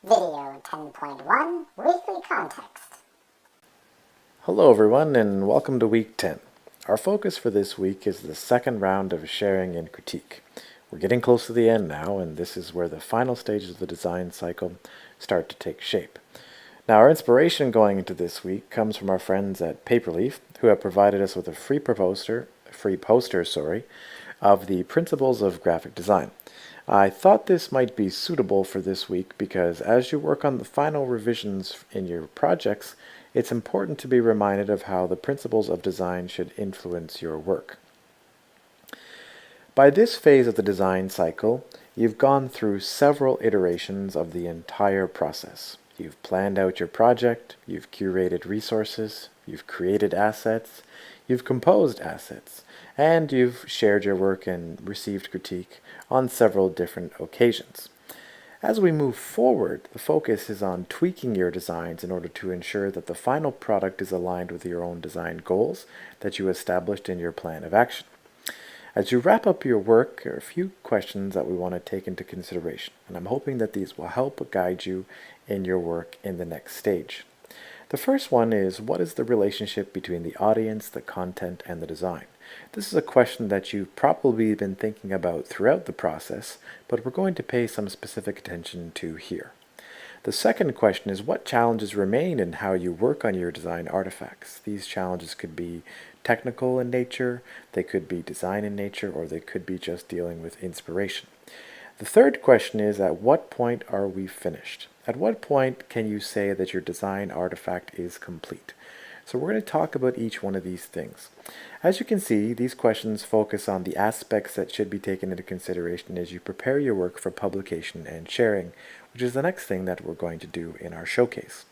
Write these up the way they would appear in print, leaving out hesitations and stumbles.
Video 10.1 Weekly Context. Hello everyone and welcome to week 10. Our focus for this week is the second round of sharing and critique. We're getting close to the end now, and this is where the final stages of the design cycle start to take shape. Now, our inspiration going into this week comes from our friends at Paperleaf, who have provided us with a free poster of the principles of graphic design. I thought this might be suitable for this week because as you work on the final revisions in your projects, it's important to be reminded of how the principles of design should influence your work. By this phase of the design cycle, you've gone through several iterations of the entire process. You've planned out your project, you've curated resources, you've created assets, you've composed assets, and you've shared your work and received critique on several different occasions. As we move forward, the focus is on tweaking your designs in order to ensure that the final product is aligned with your own design goals that you established in your plan of action. As you wrap up your work, there are a few questions that we want to take into consideration, and I'm hoping that these will help guide you in your work in the next stage. The first one is, what is the relationship between the audience, the content, and the design? This is a question that you've probably been thinking about throughout the process, but we're going to pay some specific attention to here. The second question is, what challenges remain in how you work on your design artifacts? These challenges could be technical in nature, they could be design in nature, or they could be just dealing with inspiration. The third question is, at what point are we finished? At what point can you say that your design artifact is complete? So we're going to talk about each one of these things. As you can see, these questions focus on the aspects that should be taken into consideration as you prepare your work for publication and sharing, which is the next thing that we're going to do in our showcase.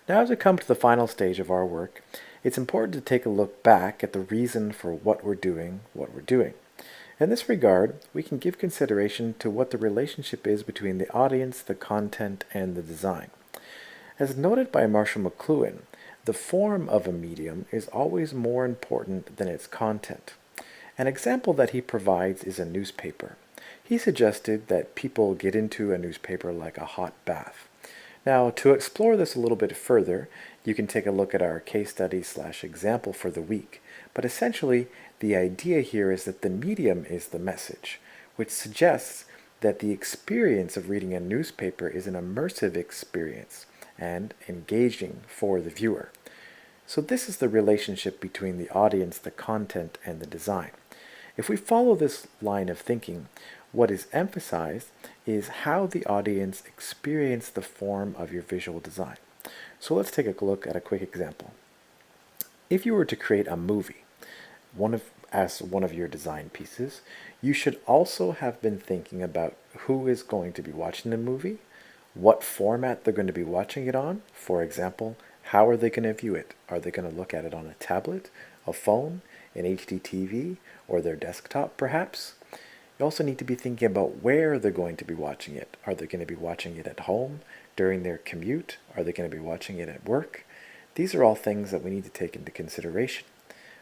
Now, as we come to the final stage of our work, it's important to take a look back at the reason for what we're doing. In this regard, we can give consideration to what the relationship is between the audience, the content, and the design. As noted by Marshall McLuhan, the form of a medium is always more important than its content. An example that he provides is a newspaper. He suggested that people get into a newspaper like a hot bath. Now, to explore this a little bit further, you can take a look at our case study / example for the week. But essentially, the idea here is that the medium is the message, which suggests that the experience of reading a newspaper is an immersive experience and engaging for the viewer. So this is the relationship between the audience, the content, and the design. If we follow this line of thinking, what is emphasized is how the audience experience the form of your visual design. So let's take a look at a quick example. If you were to create a movie, as one of your design pieces, you should also have been thinking about who is going to be watching the movie, what format they're going to be watching it on. For example, how are they going to view it? Are they going to look at it on a tablet, a phone, an HD TV, or their desktop perhaps? You also need to be thinking about where they're going to be watching it. Are they going to be watching it at home, during their commute? Are they going to be watching it at work? These are all things that we need to take into consideration.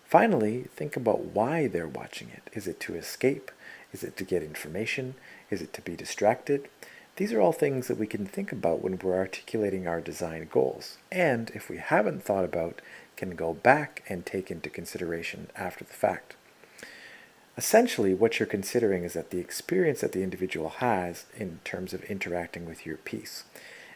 Finally, think about why they're watching it. Is it to escape? Is it to get information? Is it to be distracted? These are all things that we can think about when we're articulating our design goals, and if we haven't thought about, can go back and take into consideration after the fact. Essentially, what you're considering is that the experience that the individual has in terms of interacting with your piece.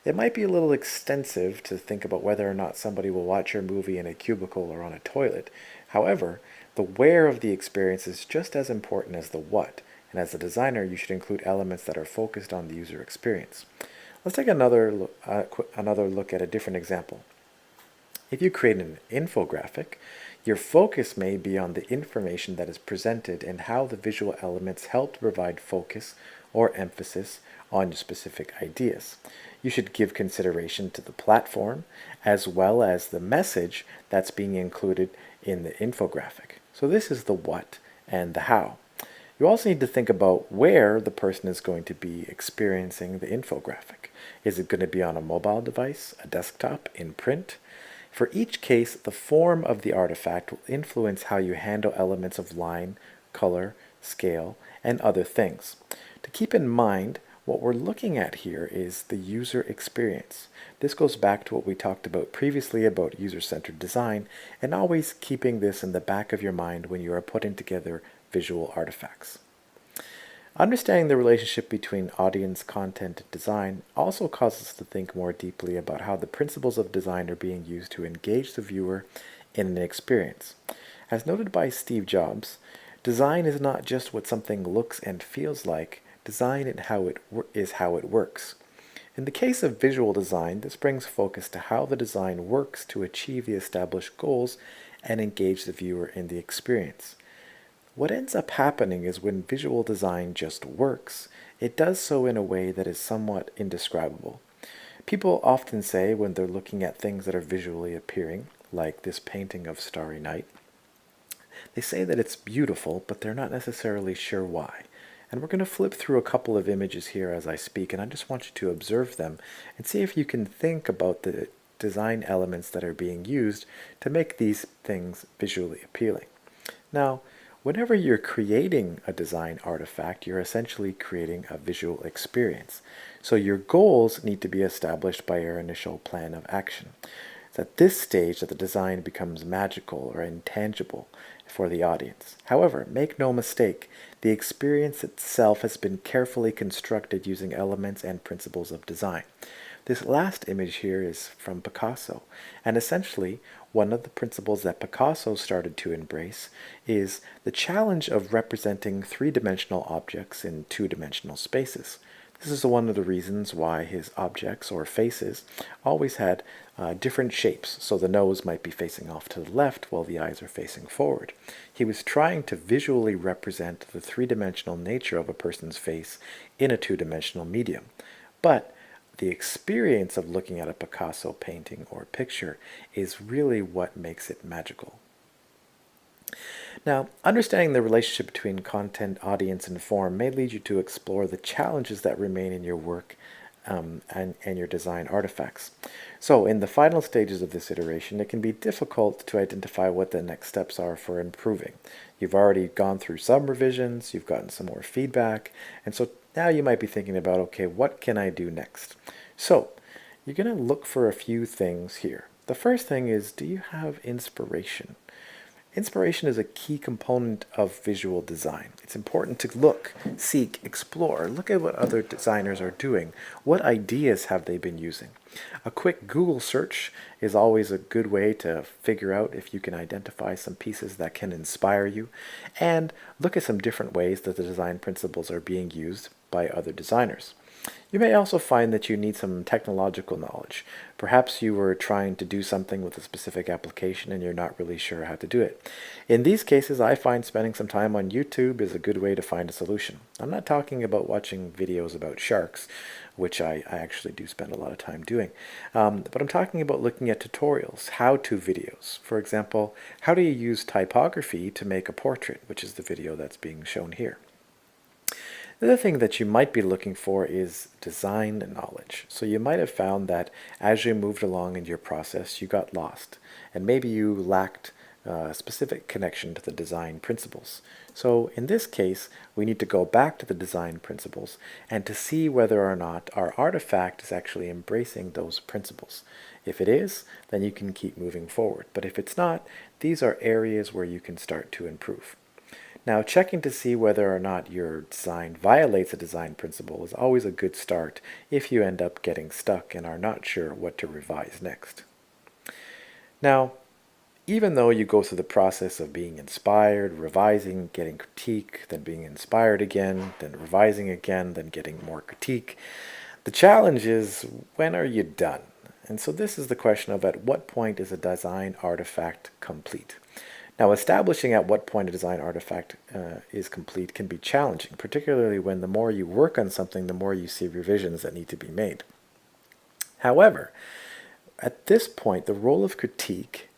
It might be a little extensive to think about whether or not somebody will watch your movie in a cubicle or on a toilet. However, the where of the experience is just as important as the what. And as a designer, you should include elements that are focused on the user experience. Let's take another look at a different example. If you create an infographic, your focus may be on the information that is presented and how the visual elements help to provide focus or emphasis on specific ideas. You should give consideration to the platform as well as the message that's being included in the infographic. So this is the what and the how. You also need to think about where the person is going to be experiencing the infographic. Is it going to be on a mobile device, a desktop, in print? For each case, the form of the artifact will influence how you handle elements of line, color, scale, and other things. To keep in mind, What we're looking at here is the user experience. This goes back to what we talked about previously about user-centered design, and always keeping this in the back of your mind when you are putting together visual artifacts. Understanding the relationship between audience, content, and design also causes us to think more deeply about how the principles of design are being used to engage the viewer in an experience. As noted by Steve Jobs, design is not just what something looks and feels like, design is how it works. In the case of visual design, this brings focus to how the design works to achieve the established goals and engage the viewer in the experience. What ends up happening is when visual design just works, it does so in a way that is somewhat indescribable. People often say when they're looking at things that are visually appearing, like this painting of Starry Night, they say that it's beautiful, but they're not necessarily sure why. And we're going to flip through a couple of images here as I speak, and I just want you to observe them and see if you can think about the design elements that are being used to make these things visually appealing. Now, whenever you're creating a design artifact, you're essentially creating a visual experience. So your goals need to be established by your initial plan of action. It's at this stage that the design becomes magical or intangible for the audience. However, make no mistake, the experience itself has been carefully constructed using elements and principles of design. This last image here is from Picasso, and essentially one of the principles that Picasso started to embrace is the challenge of representing three-dimensional objects in two-dimensional spaces. This is one of the reasons why his objects or faces always had different shapes, so the nose might be facing off to the left while the eyes are facing forward. He was trying to visually represent the three-dimensional nature of a person's face in a two-dimensional medium. But the experience of looking at a Picasso painting or picture is really what makes it magical. Now, understanding the relationship between content, audience, and form may lead you to explore the challenges that remain in your work and your design artifacts. So, in the final stages of this iteration, it can be difficult to identify what the next steps are for improving. You've already gone through some revisions, you've gotten some more feedback, and so now you might be thinking about, okay, what can I do next? So, you're going to look for a few things here. The first thing is, do you have inspiration? Inspiration is a key component of visual design. It's important to look, seek, explore, look at what other designers are doing. What ideas have they been using? A quick Google search is always a good way to figure out if you can identify some pieces that can inspire you, and look at some different ways that the design principles are being used by other designers. You may also find that you need some technological knowledge. Perhaps you were trying to do something with a specific application and you're not really sure how to do it. In these cases, I find spending some time on YouTube is a good way to find a solution. I'm not talking about watching videos about sharks, which I actually do spend a lot of time doing, but I'm talking about looking at tutorials, how-to videos. For example, how do you use typography to make a portrait, which is the video that's being shown here. The other thing that you might be looking for is design knowledge. So you might have found that as you moved along in your process, you got lost, and maybe you lacked a specific connection to the design principles. So in this case, we need to go back to the design principles and to see whether or not our artifact is actually embracing those principles. If it is, then you can keep moving forward. But if it's not, these are areas where you can start to improve. Now, checking to see whether or not your design violates a design principle is always a good start if you end up getting stuck and are not sure what to revise next. Now, even though you go through the process of being inspired, revising, getting critique, then being inspired again, then revising again, then getting more critique, the challenge is, when are you done? And so this is the question of, at what point is a design artifact complete? Now, establishing at what point a design artifact is complete can be challenging, particularly when the more you work on something, the more you see revisions that need to be made. However, at this point, the role of critique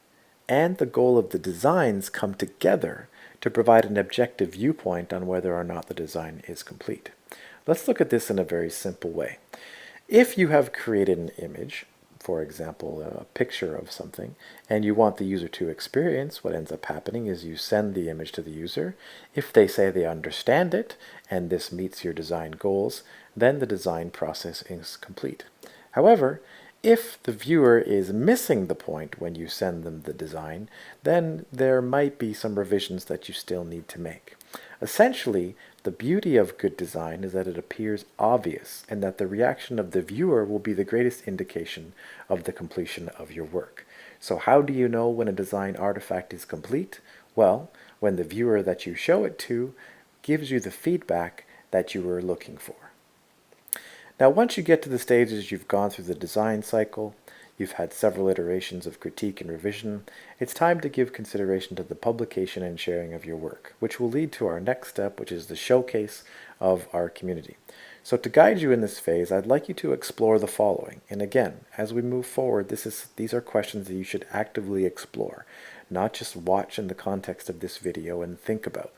and the goal of the designs come together to provide an objective viewpoint on whether or not the design is complete. Let's look at this in a very simple way. If you have created an image, for example, a picture of something, and you want the user to experience, what ends up happening is you send the image to the user. If they say they understand it, and this meets your design goals, then the design process is complete. However, if the viewer is missing the point when you send them the design, then there might be some revisions that you still need to make. Essentially, the beauty of good design is that it appears obvious and that the reaction of the viewer will be the greatest indication of the completion of your work. So how do you know when a design artifact is complete? Well, when the viewer that you show it to gives you the feedback that you were looking for. Now, once you get to the stages you've gone through the design cycle, you've had several iterations of critique and revision, it's time to give consideration to the publication and sharing of your work, which will lead to our next step, which is the showcase of our community. So to guide you in this phase, I'd like you to explore the following. And again, as we move forward, these are questions that you should actively explore, not just watch in the context of this video and think about.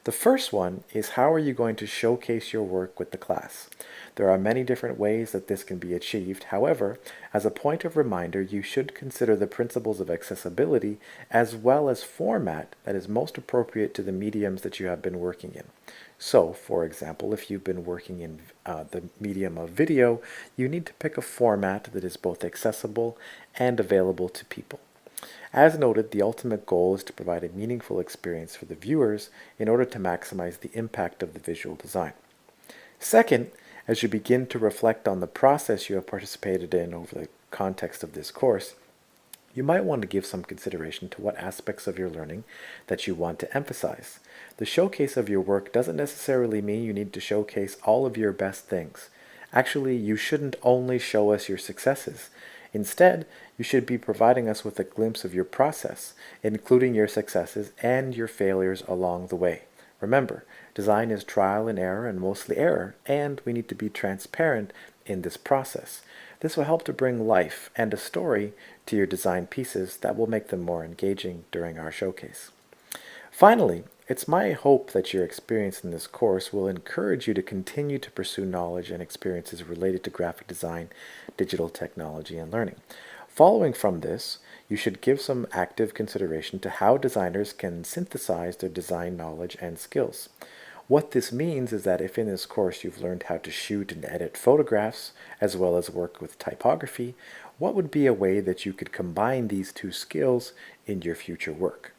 The first one is, how are you going to showcase your work with the class? There are many different ways that this can be achieved. However, as a point of reminder, you should consider the principles of accessibility as well as format that is most appropriate to the mediums that you have been working in. So, for example, if you've been working in the medium of video, you need to pick a format that is both accessible and available to people. As noted, the ultimate goal is to provide a meaningful experience for the viewers in order to maximize the impact of the visual design. Second, as you begin to reflect on the process you have participated in over the context of this course, you might want to give some consideration to what aspects of your learning that you want to emphasize. The showcase of your work doesn't necessarily mean you need to showcase all of your best things. Actually, you shouldn't only show us your successes. Instead, you should be providing us with a glimpse of your process, including your successes and your failures along the way. Remember, design is trial and error and mostly error, and we need to be transparent in this process. This will help to bring life and a story to your design pieces that will make them more engaging during our showcase. Finally, it's my hope that your experience in this course will encourage you to continue to pursue knowledge and experiences related to graphic design, digital technology, and learning. Following from this, you should give some active consideration to how designers can synthesize their design knowledge and skills. What this means is that if in this course you've learned how to shoot and edit photographs, as well as work with typography, what would be a way that you could combine these two skills in your future work?